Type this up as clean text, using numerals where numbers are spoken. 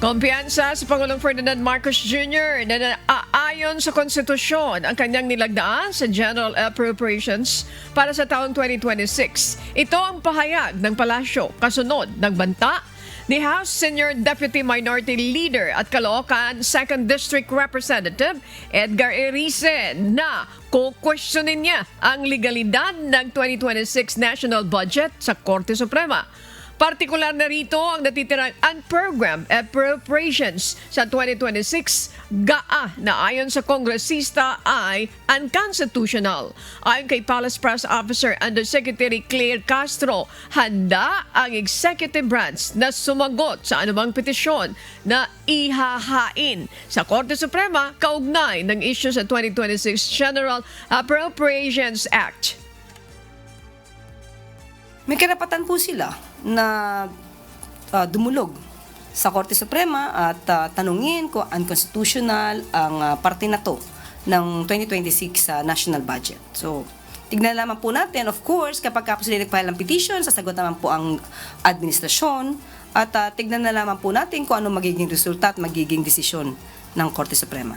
Kumpiyansa sa Pangulong Ferdinand Marcos Jr. na naaayon sa konstitusyon ang kanyang nilagdaan sa General Appropriations para sa taong 2026. Ito ang pahayag ng palasyo kasunod ng banta ni House Senior Deputy Minority Leader at Caloocan 2nd District Representative Edgar Erice na kukwestiyonin niya ang legalidad ng 2026 national budget sa Korte Suprema. Partikular na rito ang natitirang unprogrammed appropriations sa 2026 na ayon sa kongresista ay unconstitutional. Ayon kay Palace Press Officer Undersecretary Claire Castro, handa ang executive branch na sumagot sa anumang petisyon na ihahain sa Korte Suprema kaugnay ng issue sa 2026 General Appropriations Act. May karapatan po sila na dumulog sa Korte Suprema at tanungin kung unconstitutional ang parte na to ng 2026 national budget. So, tignan naman po natin, of course, kapag po sila nag-file ng petition, sasagot naman po ang administrasyon at tignan na naman po natin kung ano magiging resulta at magiging desisyon ng Korte Suprema.